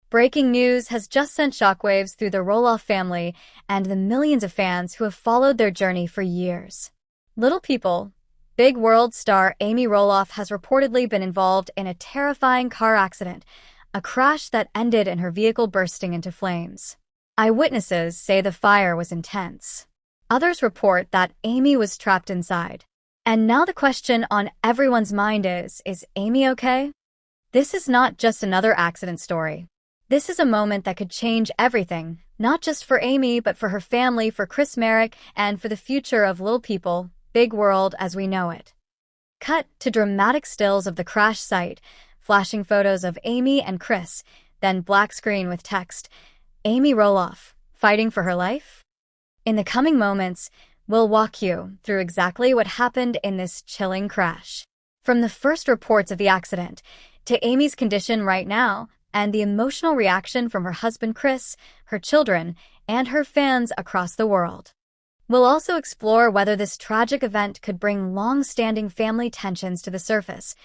Breaking news has just sent shockwaves through the Roloff family and the millions of fans who have followed their journey for years. Little People, Big World star Amy Roloff has reportedly been involved in a terrifying car accident, a crash that ended in her vehicle bursting into flames. Eyewitnesses say the fire was intense. Others report that Amy was trapped inside. And now the question on everyone's mind is Amy okay? This is not just another accident story. This is a moment that could change everything, not just for Amy, but for her family, for Marek, and for the future of Little People, Big World as we know it. Cut to dramatic stills of the crash site, flashing photos of Amy and Chris, then black screen with text, Amy Roloff, fighting for her life? In the coming moments, we'll walk you through exactly what happened in this chilling crash. From the first reports of the accident, to Amy's condition right now, and the emotional reaction from her husband Chris, her children, and her fans across the world. We'll also explore whether this tragic event could bring long-standing family tensions to the surface,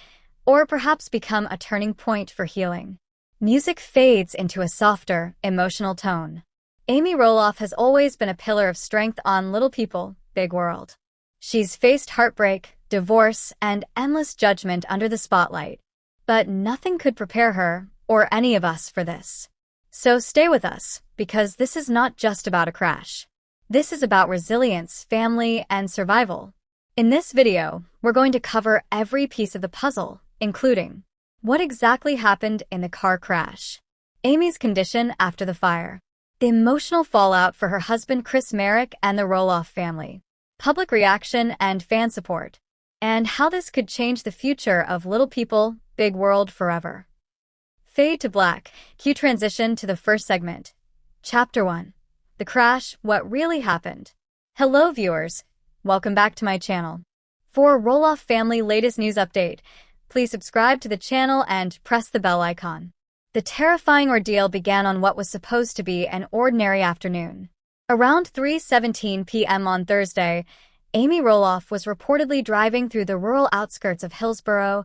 or perhaps become a turning point for healing. Music fades into a softer, emotional tone. Amy Roloff has always been a pillar of strength on Little People, Big World. She's faced heartbreak, divorce, and endless judgment under the spotlight. But nothing could prepare her, or any of us, for this. So stay with us, because this is not just about a crash. This is about resilience, family, and survival. In this video, we're going to cover every piece of the puzzle, including what exactly happened in the car crash, Amy's condition after the fire, the emotional fallout for her husband Marek and the Roloff family, public reaction and fan support, and how this could change the future of Little People, Big World forever. Fade to black. Cue transition to the first segment. Chapter 1. The Crash, What Really Happened. Hello viewers, welcome back to my channel. For Roloff family latest news update, please subscribe to the channel and press the bell icon. The terrifying ordeal began on what was supposed to be an ordinary afternoon. Around 3:17 p.m. on Thursday, Amy Roloff was reportedly driving through the rural outskirts of Hillsboro,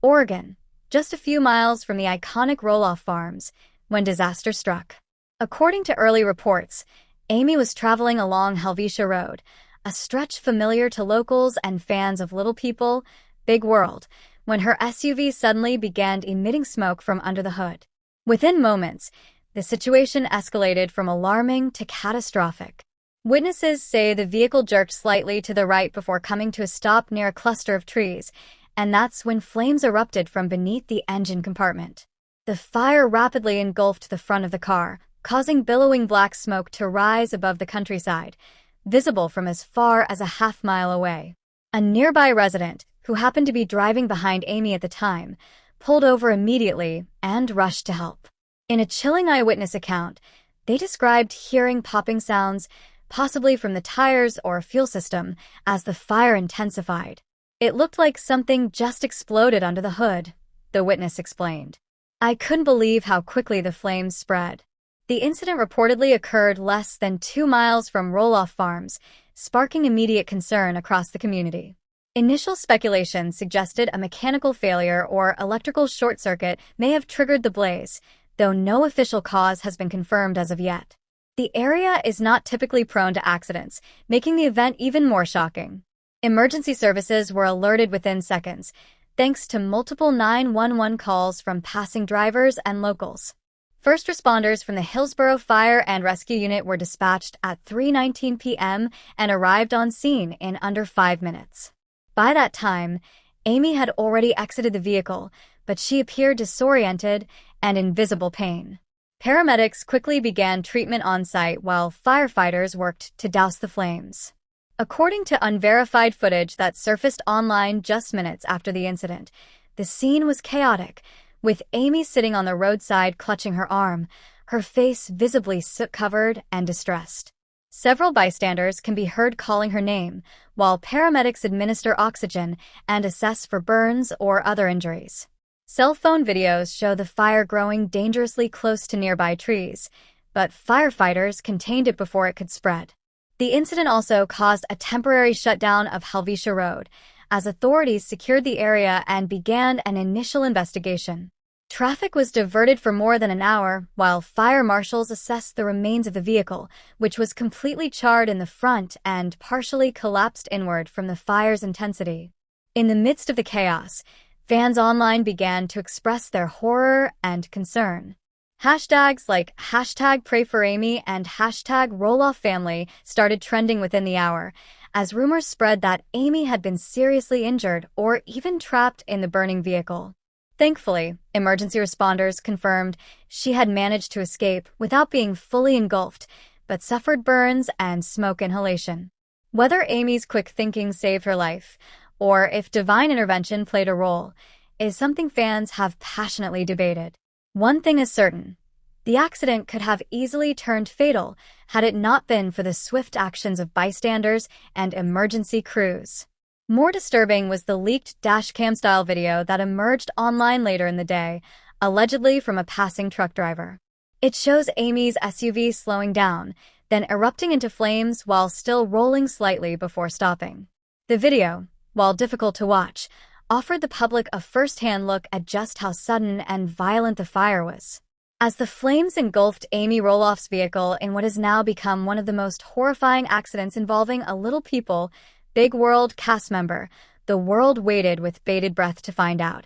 Oregon, just a few miles from the iconic Roloff Farms, when disaster struck. According to early reports, Amy was traveling along Helvetia Road, a stretch familiar to locals and fans of Little People, Big World, when her SUV suddenly began emitting smoke from under the hood. Within moments, the situation escalated from alarming to catastrophic. Witnesses say the vehicle jerked slightly to the right before coming to a stop near a cluster of trees, and that's when flames erupted from beneath the engine compartment. The fire rapidly engulfed the front of the car, causing billowing black smoke to rise above the countryside, visible from as far as a half-mile away. A nearby resident, who happened to be driving behind Amy at the time, pulled over immediately and rushed to help. In a chilling eyewitness account, they described hearing popping sounds, possibly from the tires or fuel system, as the fire intensified. It looked like something just exploded under the hood, the witness explained. I couldn't believe how quickly the flames spread. The incident reportedly occurred less than 2 miles from Roloff Farms, sparking immediate concern across the community. Initial speculation suggested a mechanical failure or electrical short circuit may have triggered the blaze, though no official cause has been confirmed as of yet. The area is not typically prone to accidents, making the event even more shocking. Emergency services were alerted within seconds, thanks to multiple 911 calls from passing drivers and locals. First responders from the Hillsboro Fire and Rescue Unit were dispatched at 3:19 p.m. and arrived on scene in under 5 minutes. By that time, Amy had already exited the vehicle, but she appeared disoriented and in visible pain. Paramedics quickly began treatment on site while firefighters worked to douse the flames. According to unverified footage that surfaced online just minutes after the incident, the scene was chaotic, with Amy sitting on the roadside clutching her arm, her face visibly soot-covered and distressed. Several bystanders can be heard calling her name, while paramedics administer oxygen and assess for burns or other injuries. Cell phone videos show the fire growing dangerously close to nearby trees, but firefighters contained it before it could spread. The incident also caused a temporary shutdown of Helvetia Road, as authorities secured the area and began an initial investigation. Traffic was diverted for more than an hour while fire marshals assessed the remains of the vehicle, which was completely charred in the front and partially collapsed inward from the fire's intensity. In the midst of the chaos, fans online began to express their horror and concern. Hashtags like #PrayForAmy and #RoloffFamily started trending within the hour, as rumors spread that Amy had been seriously injured or even trapped in the burning vehicle. Thankfully, emergency responders confirmed she had managed to escape without being fully engulfed, but suffered burns and smoke inhalation. Whether Amy's quick thinking saved her life, or if divine intervention played a role, is something fans have passionately debated. One thing is certain: the accident could have easily turned fatal had it not been for the swift actions of bystanders and emergency crews. More disturbing was the leaked dashcam-style video that emerged online later in the day, allegedly from a passing truck driver. It shows Amy's SUV slowing down, then erupting into flames while still rolling slightly before stopping. The video, while difficult to watch, offered the public a first-hand look at just how sudden and violent the fire was. As the flames engulfed Amy Roloff's vehicle in what has now become one of the most horrifying accidents involving a Little People, Big World cast member, the world waited with bated breath to find out.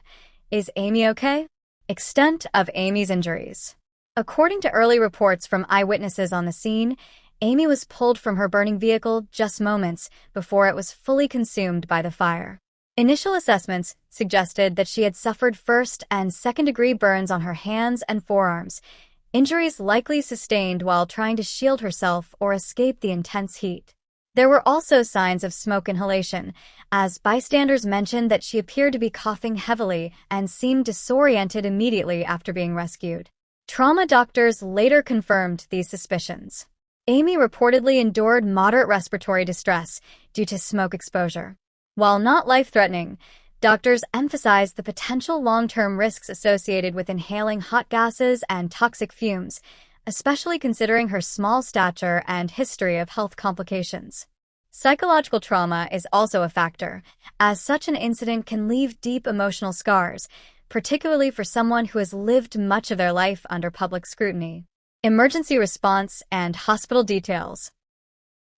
Is Amy okay? Extent of Amy's injuries. According to early reports from eyewitnesses on the scene, Amy was pulled from her burning vehicle just moments before it was fully consumed by the fire. Initial assessments suggested that she had suffered first- and second-degree burns on her hands and forearms, injuries likely sustained while trying to shield herself or escape the intense heat. There were also signs of smoke inhalation, as bystanders mentioned that she appeared to be coughing heavily and seemed disoriented immediately after being rescued. Trauma doctors later confirmed these suspicions. Amy reportedly endured moderate respiratory distress due to smoke exposure. While not life-threatening, doctors emphasized the potential long-term risks associated with inhaling hot gases and toxic fumes, especially considering her small stature and history of health complications. Psychological trauma is also a factor, as such an incident can leave deep emotional scars, particularly for someone who has lived much of their life under public scrutiny. Emergency response and hospital details.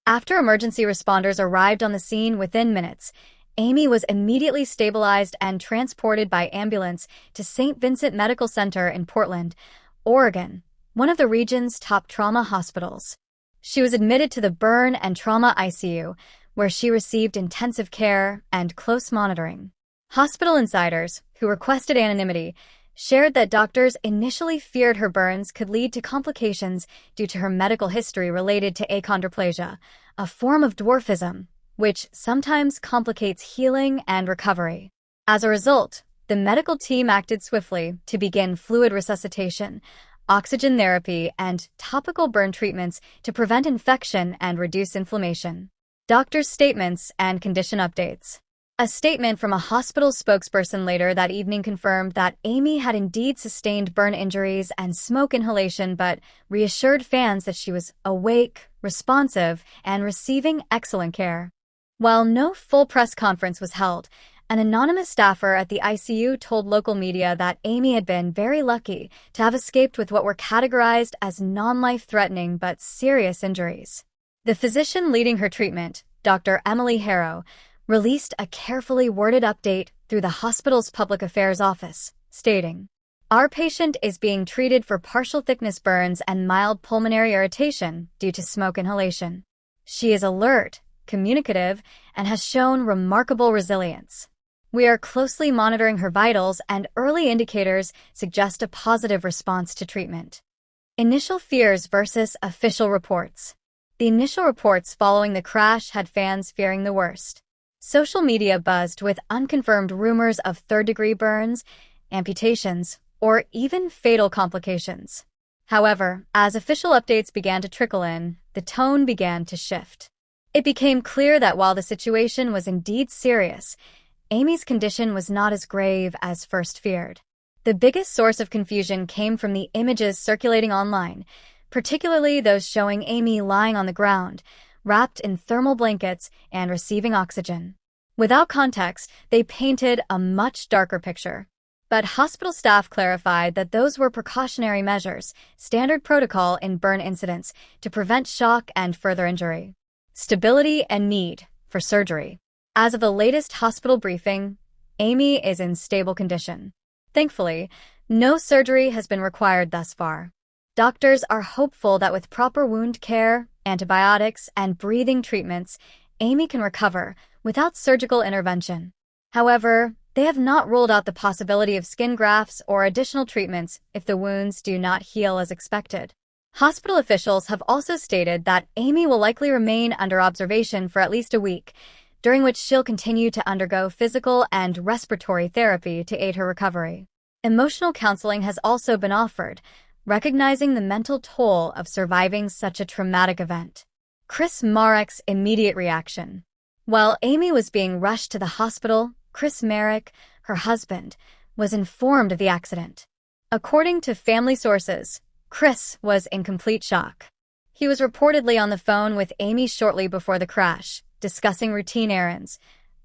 After emergency responders arrived on the scene within minutes, Amy was immediately stabilized and transported by ambulance to St. Vincent Medical Center in Portland, Oregon, one of the region's top trauma hospitals. She was admitted to the burn and trauma ICU, where she received intensive care and close monitoring. Hospital insiders, who requested anonymity, shared that doctors initially feared her burns could lead to complications due to her medical history related to achondroplasia, a form of dwarfism, which sometimes complicates healing and recovery. As a result, the medical team acted swiftly to begin fluid resuscitation, oxygen therapy, and topical burn treatments to prevent infection and reduce inflammation. Doctors' statements and condition updates. A statement from a hospital spokesperson later that evening confirmed that Amy had indeed sustained burn injuries and smoke inhalation, but reassured fans that she was awake, responsive, and receiving excellent care. While no full press conference was held, an anonymous staffer at the ICU told local media that Amy had been very lucky to have escaped with what were categorized as non-life-threatening but serious injuries. The physician leading her treatment, Dr. Emily Harrow, released a carefully worded update through the hospital's public affairs office, stating, "Our patient is being treated for partial thickness burns and mild pulmonary irritation due to smoke inhalation. She is alert, communicative, and has shown remarkable resilience. We are closely monitoring her vitals, and early indicators suggest a positive response to treatment." Initial fears versus official reports. The initial reports following the crash had fans fearing the worst. Social media buzzed with unconfirmed rumors of third-degree burns, amputations, or even fatal complications. However, as official updates began to trickle in, the tone began to shift. It became clear that while the situation was indeed serious, Amy's condition was not as grave as first feared. The biggest source of confusion came from the images circulating online, particularly those showing Amy lying on the ground, wrapped in thermal blankets and receiving oxygen. Without context, they painted a much darker picture. but hospital staff clarified that those were precautionary measures, standard protocol in burn incidents, to prevent shock and further injury. Stability and need for surgery. As of the latest hospital briefing, Amy is in stable condition. Thankfully, no surgery has been required thus far. Doctors are hopeful that with proper wound care, antibiotics, and breathing treatments, Amy can recover without surgical intervention. However, they have not ruled out the possibility of skin grafts or additional treatments if the wounds do not heal as expected. Hospital officials have also stated that Amy will likely remain under observation for at least a week, during which she'll continue to undergo physical and respiratory therapy to aid her recovery. Emotional counseling has also been offered, recognizing the mental toll of surviving such a traumatic event. Marek's immediate reaction. While Amy was being rushed to the hospital, Marek, her husband, was informed of the accident. According to family sources, Chris was in complete shock. He was reportedly on the phone with Amy shortly before the crash, discussing routine errands,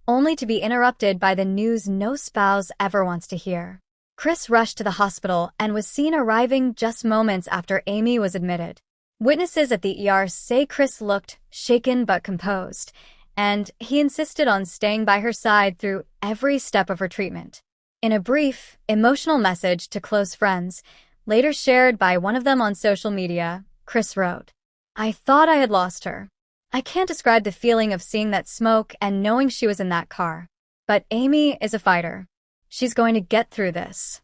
only to be interrupted by the news no spouse ever wants to hear. Chris rushed to the hospital and was seen arriving just moments after Amy was admitted. Witnesses at the ER say Chris looked shaken but composed, and he insisted on staying by her side through every step of her treatment. In a brief, emotional message to close friends, later shared by one of them on social media, Chris wrote, "I thought I had lost her. I can't describe the feeling of seeing that smoke and knowing she was in that car. But Amy is a fighter. She's going to get through this."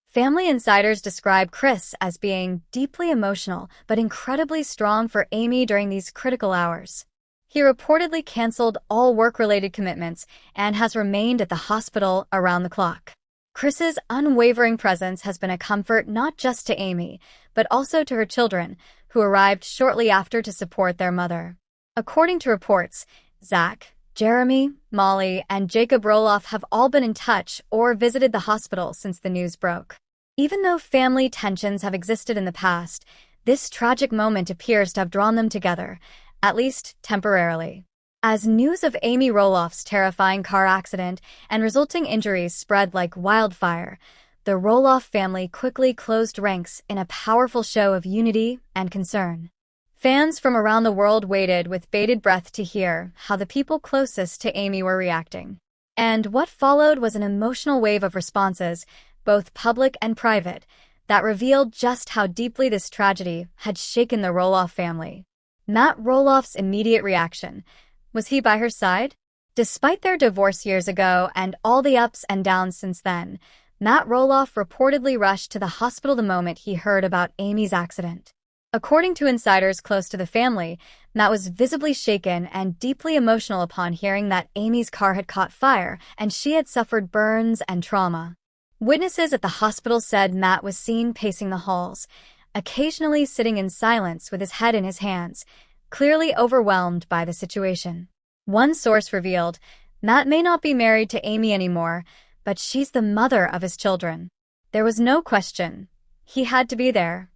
Family insiders describe Chris as being deeply emotional but incredibly strong for Amy during these critical hours. He reportedly canceled all work-related commitments and has remained at the hospital around the clock. Chris's unwavering presence has been a comfort not just to Amy, but also to her children, who arrived shortly after to support their mother. According to reports, Zach, Jeremy, Molly, and Jacob Roloff have all been in touch or visited the hospital since the news broke. Even though family tensions have existed in the past, this tragic moment appears to have drawn them together, at least temporarily. As news of Amy Roloff's terrifying car accident and resulting injuries spread like wildfire, the Roloff family quickly closed ranks in a powerful show of unity and concern. Fans from around the world waited with bated breath to hear how the people closest to Amy were reacting. And what followed was an emotional wave of responses, both public and private, that revealed just how deeply this tragedy had shaken the Roloff family. Matt Roloff's immediate reaction. Was he by her side? Despite their divorce years ago and all the ups and downs since then, Matt Roloff reportedly rushed to the hospital the moment he heard about Amy's accident. According to insiders close to the family, Matt was visibly shaken and deeply emotional upon hearing that Amy's car had caught fire and she had suffered burns and trauma. Witnesses at the hospital said Matt was seen pacing the halls, occasionally sitting in silence with his head in his hands, clearly overwhelmed by the situation. One source revealed, Matt may not be married to Amy anymore, but she's the mother of his children. There was no question. He had to be there.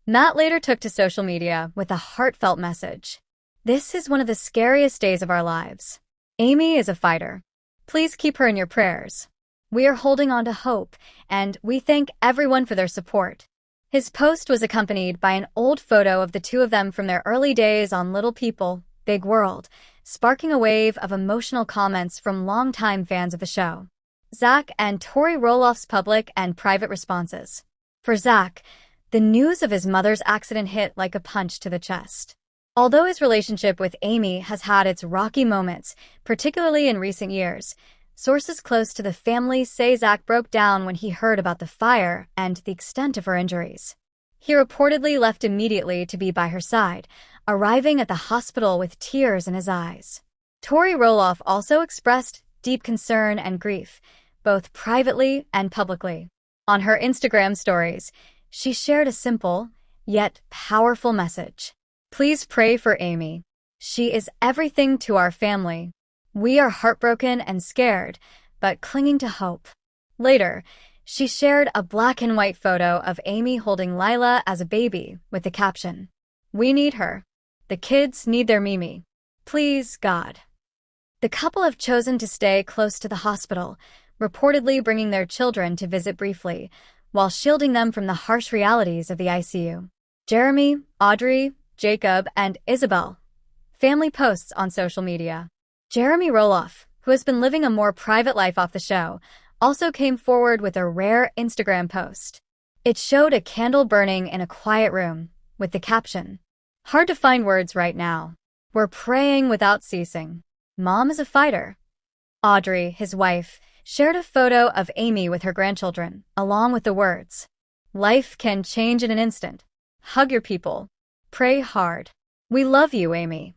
Matt later took to social media with a heartfelt message. "This is one of the scariest days of our lives. Amy is a fighter. Please keep her in your prayers. We are holding on to hope, and we thank everyone for their support." His post was accompanied by an old photo of the two of them from their early days on Little People, Big World, sparking a wave of emotional comments from longtime fans of the show. Zach and Tori Roloff's public and private responses. For Zach, the news of his mother's accident hit like a punch to the chest. Although his relationship with Amy has had its rocky moments, particularly in recent years, sources close to the family say Zach broke down when he heard about the fire and the extent of her injuries. He reportedly left immediately to be by her side, arriving at the hospital with tears in his eyes. Tori Roloff also expressed deep concern and grief, both privately and publicly. On her Instagram stories, she shared a simple, yet powerful message. "Please pray for Amy. She is everything to our family. We are heartbroken and scared, but clinging to hope." Later, she shared a black and white photo of Amy holding Lila as a baby with the caption, "We need her. The kids need their Mimi. Please, God." The couple have chosen to stay close to the hospital, reportedly bringing their children to visit briefly, while shielding them from the harsh realities of the ICU. Jeremy, Audrey, Jacob, and Isabel. Family posts on social media. Jeremy Roloff, who has been living a more private life off the show, also came forward with a rare Instagram post. It showed a candle burning in a quiet room, with the caption, "Hard to find words right now. We're praying without ceasing. Mom is a fighter." Audrey, his wife, shared a photo of Amy with her grandchildren, along with the words, "Life can change in an instant. Hug your people. Pray hard. We love you, Amy."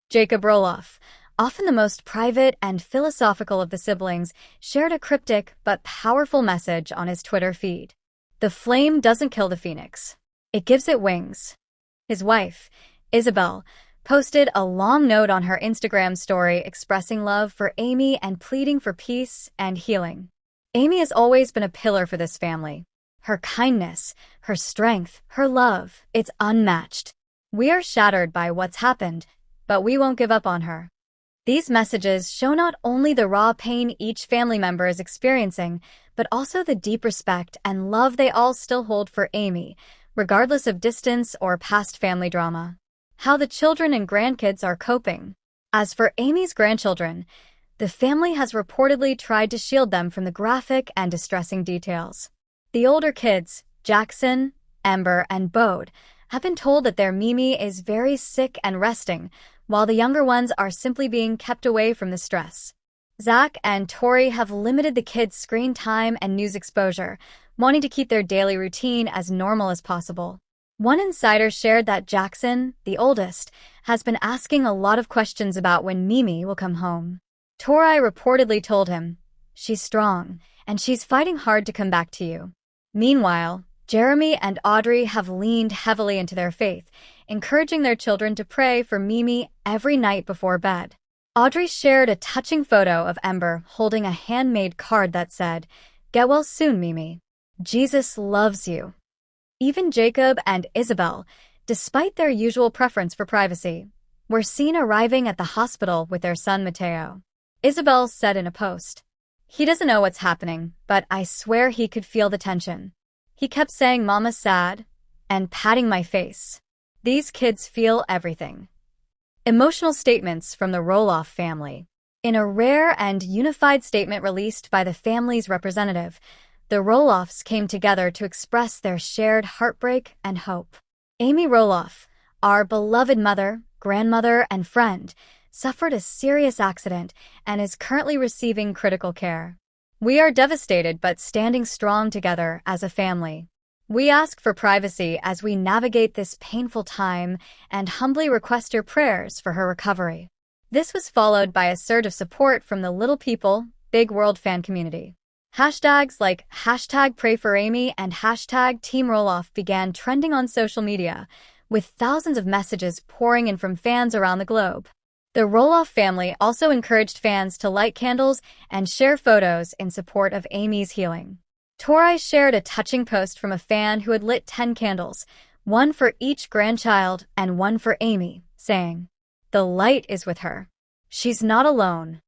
Jacob Roloff, often the most private and philosophical of the siblings, shared a cryptic but powerful message on his Twitter feed. "The flame doesn't kill the phoenix. It gives it wings." His wife, Isabel, posted a long note on her Instagram story expressing love for Amy and pleading for peace and healing. Amy has always been a pillar for this family. Her kindness, her strength, her love, it's unmatched. We are shattered by what's happened, but we won't give up on her. These messages show not only the raw pain each family member is experiencing, but also the deep respect and love they all still hold for Amy, regardless of distance or past family drama. How the children and grandkids are coping. As for Amy's grandchildren, the family has reportedly tried to shield them from the graphic and distressing details. The older kids, Jackson, Ember, and Bode, have been told that their Mimi is very sick and resting, while the younger ones are simply being kept away from the stress. Zach and Tori have limited the kids' screen time and news exposure, wanting to keep their daily routine as normal as possible. One insider shared that Jackson, the oldest, has been asking a lot of questions about when Mimi will come home. Tori reportedly told him, "She's strong, and she's fighting hard to come back to you." Meanwhile, Jeremy and Audrey have leaned heavily into their faith, encouraging their children to pray for Mimi every night before bed. Audrey shared a touching photo of Ember holding a handmade card that said, "Get well soon, Mimi. Jesus loves you." Even Jacob and Isabel, despite their usual preference for privacy, were seen arriving at the hospital with their son Matteo. Isabel said in a post, "He doesn't know what's happening, but I swear he could feel the tension. He kept saying, 'Mama's sad,' and patting my face. These kids feel everything." Emotional statements from the Roloff family. In a rare and unified statement released by the family's representative, the Roloffs came together to express their shared heartbreak and hope. Amy Roloff, our beloved mother, grandmother, and friend, suffered a serious accident and is currently receiving critical care. We are devastated but standing strong together as a family. We ask for privacy as we navigate this painful time and humbly request your prayers for her recovery. This was followed by a surge of support from the Little People, Big World fan community. Hashtags like #PrayForAmy and #TeamRoloff began trending on social media, with thousands of messages pouring in from fans around the globe. The Roloff family also encouraged fans to light candles and share photos in support of Amy's healing. Tori shared a touching post from a fan who had lit 10 candles, one for each grandchild and one for Amy, saying, "The light is with her. She's not alone."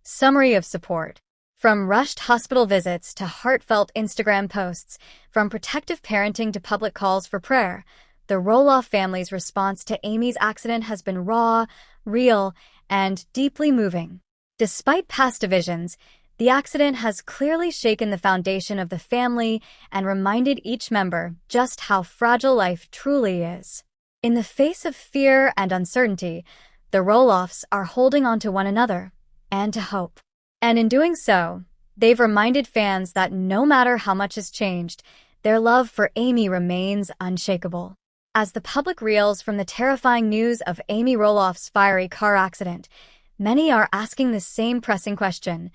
Summary of support. From rushed hospital visits to heartfelt Instagram posts, from protective parenting to public calls for prayer, the Roloff family's response to Amy's accident has been raw, real, and deeply moving. Despite past divisions, the accident has clearly shaken the foundation of the family and reminded each member just how fragile life truly is. In the face of fear and uncertainty, the Roloffs are holding on to one another and to hope. And in doing so, they've reminded fans that no matter how much has changed, their love for Amy remains unshakable. As the public reels from the terrifying news of Amy Roloff's fiery car accident, many are asking the same pressing question: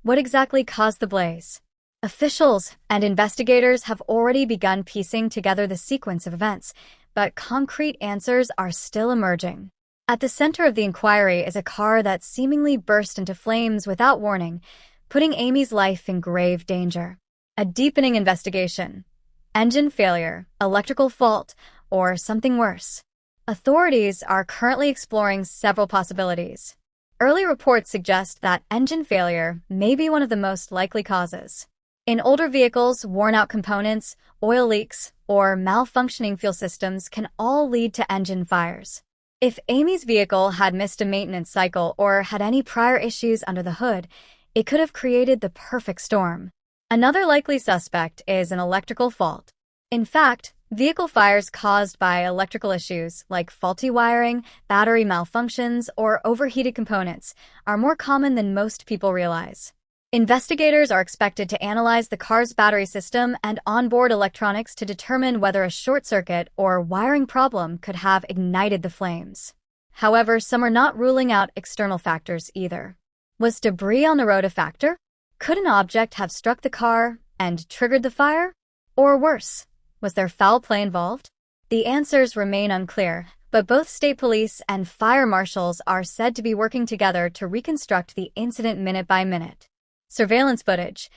what exactly caused the blaze? Officials and investigators have already begun piecing together the sequence of events, but concrete answers are still emerging. At the center of the inquiry is a car that seemingly burst into flames without warning, putting Amy's life in grave danger. A deepening investigation. Engine failure, electrical fault, or something worse. Authorities are currently exploring several possibilities. Early reports suggest that engine failure may be one of the most likely causes. In older vehicles, worn-out components, oil leaks, or malfunctioning fuel systems can all lead to engine fires. If Amy's vehicle had missed a maintenance cycle or had any prior issues under the hood, it could have created the perfect storm. Another likely suspect is an electrical fault. In fact, vehicle fires caused by electrical issues like faulty wiring, battery malfunctions, or overheated components are more common than most people realize. Investigators are expected to analyze the car's battery system and onboard electronics to determine whether a short circuit or wiring problem could have ignited the flames. However, some are not ruling out external factors either. Was debris on the road a factor? Could an object have struck the car and triggered the fire? Or worse, was there foul play involved? The answers remain unclear, but both state police and fire marshals are said to be working together to reconstruct the incident minute by minute. Surveillance footage.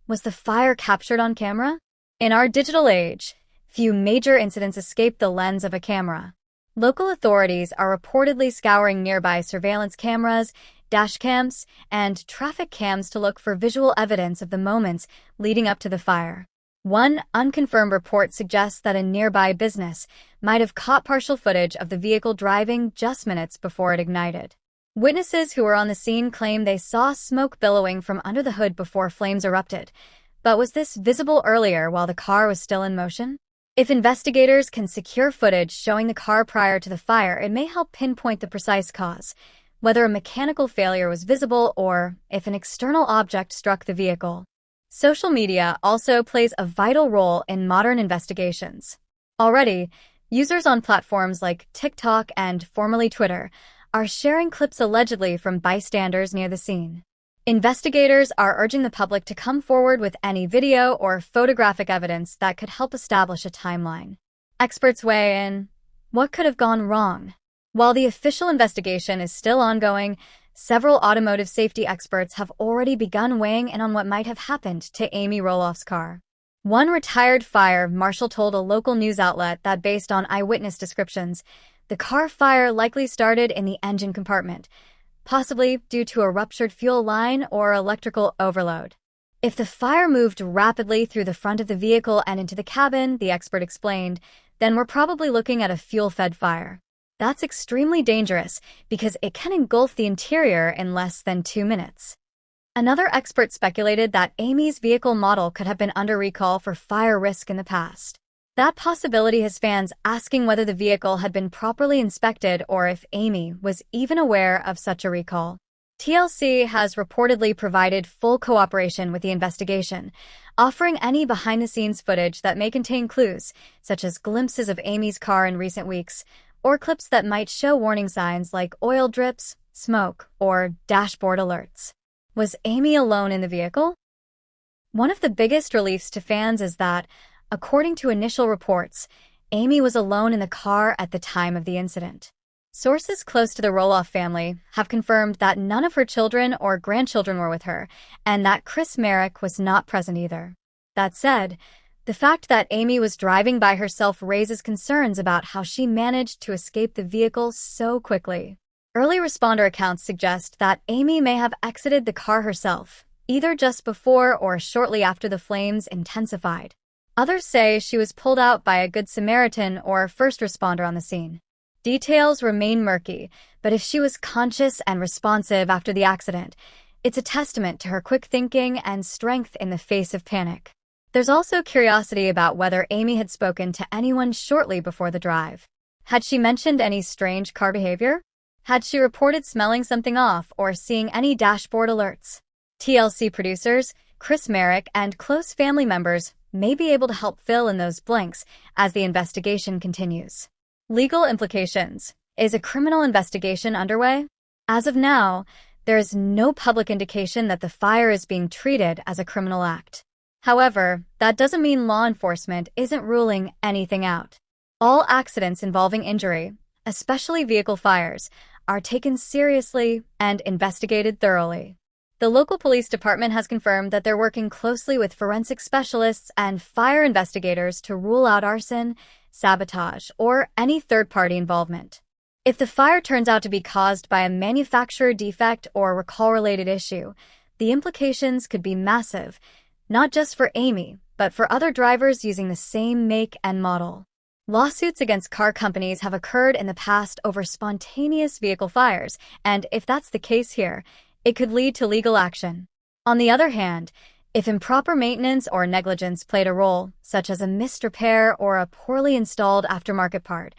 Was the fire captured on camera? In our digital age, few major incidents escape the lens of a camera. Local authorities are reportedly scouring nearby surveillance cameras, dash cams, and traffic cams to look for visual evidence of the moments leading up to the fire. One unconfirmed report suggests that a nearby business might have caught partial footage of the vehicle driving just minutes before it ignited. Witnesses who were on the scene claim they saw smoke billowing from under the hood before flames erupted. But was this visible earlier while the car was still in motion? If investigators can secure footage showing the car prior to the fire, it may help pinpoint the precise cause, whether a mechanical failure was visible or if an external object struck the vehicle. Social media also plays a vital role in modern investigations. Already, users on platforms like TikTok and formerly Twitter are sharing clips allegedly from bystanders near the scene. Investigators are urging the public to come forward with any video or photographic evidence that could help establish a timeline. Experts weigh in. What could have gone wrong? While the official investigation is still ongoing, several automotive safety experts have already begun weighing in on what might have happened to Amy Roloff's car. One retired fire marshal told a local news outlet that based on eyewitness descriptions, the car fire likely started in the engine compartment, possibly due to a ruptured fuel line or electrical overload. If the fire moved rapidly through the front of the vehicle and into the cabin, the expert explained, then we're probably looking at a fuel-fed fire. That's extremely dangerous because it can engulf the interior in less than 2 minutes. Another expert speculated that Amy's vehicle model could have been under recall for fire risk in the past. That possibility has fans asking whether the vehicle had been properly inspected or if Amy was even aware of such a recall. TLC has reportedly provided full cooperation with the investigation, offering any behind-the-scenes footage that may contain clues, such as glimpses of Amy's car in recent weeks, or clips that might show warning signs like oil drips, smoke, or dashboard alerts. Was Amy alone in the vehicle? One of the biggest reliefs to fans is that, according to initial reports, Amy was alone in the car at the time of the incident. Sources close to the Roloff family have confirmed that none of her children or grandchildren were with her, and that Marek was not present either. That said, the fact that Amy was driving by herself raises concerns about how she managed to escape the vehicle so quickly. Early responder accounts suggest that Amy may have exited the car herself, either just before or shortly after the flames intensified. Others say she was pulled out by a Good Samaritan or first responder on the scene. Details remain murky, but if she was conscious and responsive after the accident, it's a testament to her quick thinking and strength in the face of panic. There's also curiosity about whether Amy had spoken to anyone shortly before the drive. Had she mentioned any strange car behavior? Had she reported smelling something off or seeing any dashboard alerts? TLC producers, Marek, and close family members may be able to help fill in those blanks as the investigation continues. Legal implications. Is a criminal investigation underway? As of now, there is no public indication that the fire is being treated as a criminal act. However, that doesn't mean law enforcement isn't ruling anything out. All accidents involving injury, especially vehicle fires, are taken seriously and investigated thoroughly. The local police department has confirmed that they're working closely with forensic specialists and fire investigators to rule out arson, sabotage, or any third-party involvement. If the fire turns out to be caused by a manufacturer defect or recall-related issue, the implications could be massive, not just for Amy, but for other drivers using the same make and model. Lawsuits against car companies have occurred in the past over spontaneous vehicle fires, and if that's the case here, it could lead to legal action. On the other hand, if improper maintenance or negligence played a role, such as a missed repair or a poorly installed aftermarket part,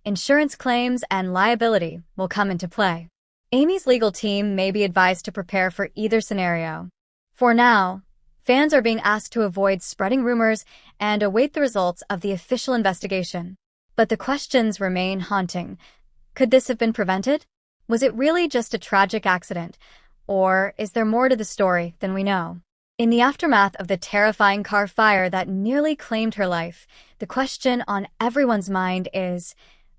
insurance claims and liability will come into play. Amy's legal team may be advised to prepare for either scenario. For now, fans are being asked to avoid spreading rumors and await the results of the official investigation. But the questions remain haunting. Could this have been prevented? Was it really just a tragic accident? Or is there more to the story than we know? In the aftermath of the terrifying car fire that nearly claimed her life, the question on everyone's mind is,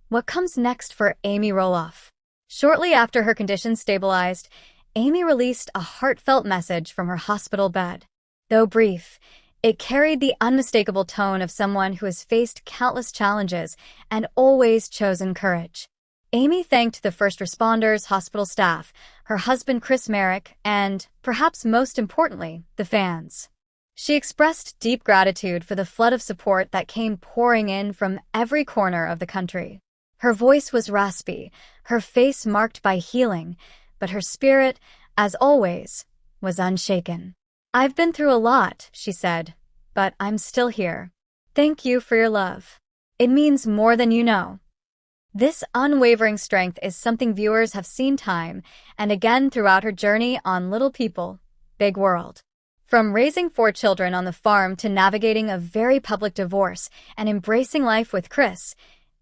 what comes next for Amy Roloff? Shortly after her condition stabilized, Amy released a heartfelt message from her hospital bed. Though brief, it carried the unmistakable tone of someone who has faced countless challenges and always chosen courage. Amy thanked the first responders, hospital staff, her husband Marek, and, perhaps most importantly, the fans. She expressed deep gratitude for the flood of support that came pouring in from every corner of the country. Her voice was raspy, her face marked by healing, but her spirit, as always, was unshaken. "I've been through a lot," she said, "but I'm still here. Thank you for your love. It means more than you know." This unwavering strength is something viewers have seen time and again throughout her journey on Little People, Big World. From raising 4 children on the farm to navigating a very public divorce and embracing life with Chris,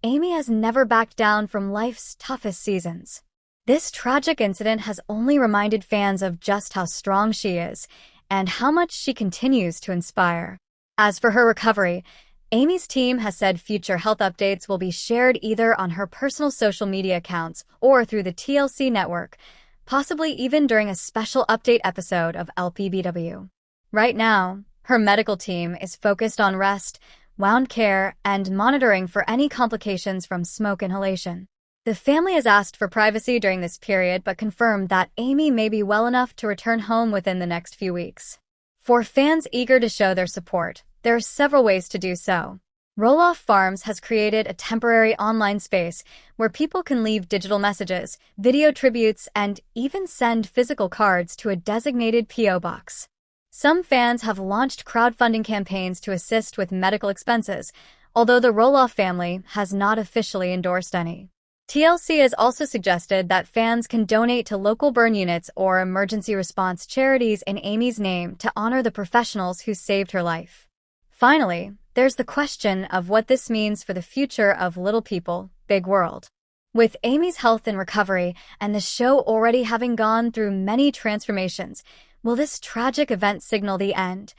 Amy has never backed down from life's toughest seasons. This tragic incident has only reminded fans of just how strong she is and how much she continues to inspire. As for her recovery, Amy's team has said future health updates will be shared either on her personal social media accounts or through the TLC network, possibly even during a special update episode of LPBW. Right now, her medical team is focused on rest, wound care, and monitoring for any complications from smoke inhalation. The family has asked for privacy during this period but confirmed that Amy may be well enough to return home within the next few weeks. For fans eager to show their support, there are several ways to do so. Roloff Farms has created a temporary online space where people can leave digital messages, video tributes, and even send physical cards to a designated P.O. box. Some fans have launched crowdfunding campaigns to assist with medical expenses, although the Roloff family has not officially endorsed any. TLC has also suggested that fans can donate to local burn units or emergency response charities in Amy's name to honor the professionals who saved her life. Finally, there's the question of what this means for the future of Little People, Big World. With Amy's health and recovery and the show already having gone through many transformations, will this tragic event signal the end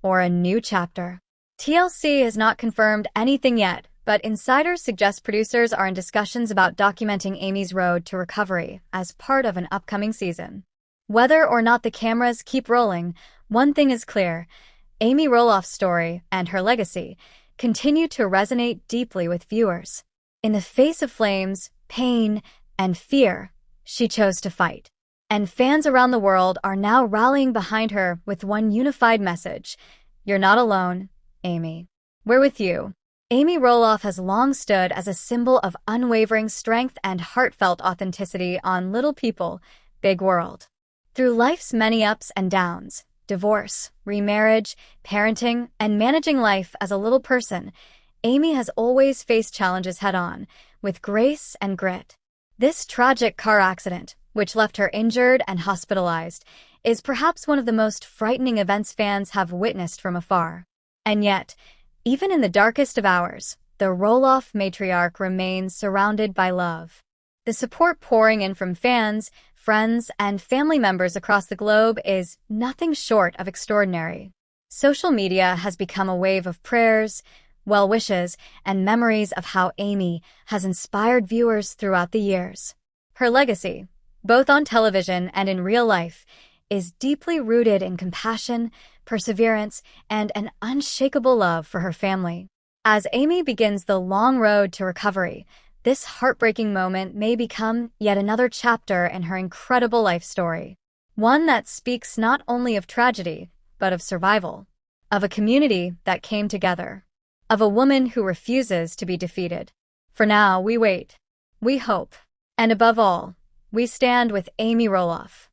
or a new chapter? TLC has not confirmed anything yet, but insiders suggest producers are in discussions about documenting Amy's road to recovery as part of an upcoming season. Whether or not the cameras keep rolling, one thing is clear: Amy Roloff's story and her legacy continue to resonate deeply with viewers. In the face of flames, pain, and fear, she chose to fight. And fans around the world are now rallying behind her with one unified message: you're not alone, Amy. We're with you. Amy Roloff has long stood as a symbol of unwavering strength and heartfelt authenticity on Little People, Big World. Through life's many ups and downs, divorce, remarriage, parenting, and managing life as a little person, Amy has always faced challenges head-on, with grace and grit. This tragic car accident, which left her injured and hospitalized, is perhaps one of the most frightening events fans have witnessed from afar. And yet, even in the darkest of hours, the Roloff matriarch remains surrounded by love. The support pouring in from fans, friends, and family members across the globe is nothing short of extraordinary. Social media has become a wave of prayers, well wishes, and memories of how Amy has inspired viewers throughout the years. Her legacy, both on television and in real life, is deeply rooted in compassion, perseverance, and an unshakable love for her family. As Amy begins the long road to recovery, This heartbreaking moment may become yet another chapter in her incredible life story. One that speaks not only of tragedy, but of survival. Of a community that came together. Of a woman who refuses to be defeated. For now, we wait. We hope. And above all, we stand with Amy Roloff.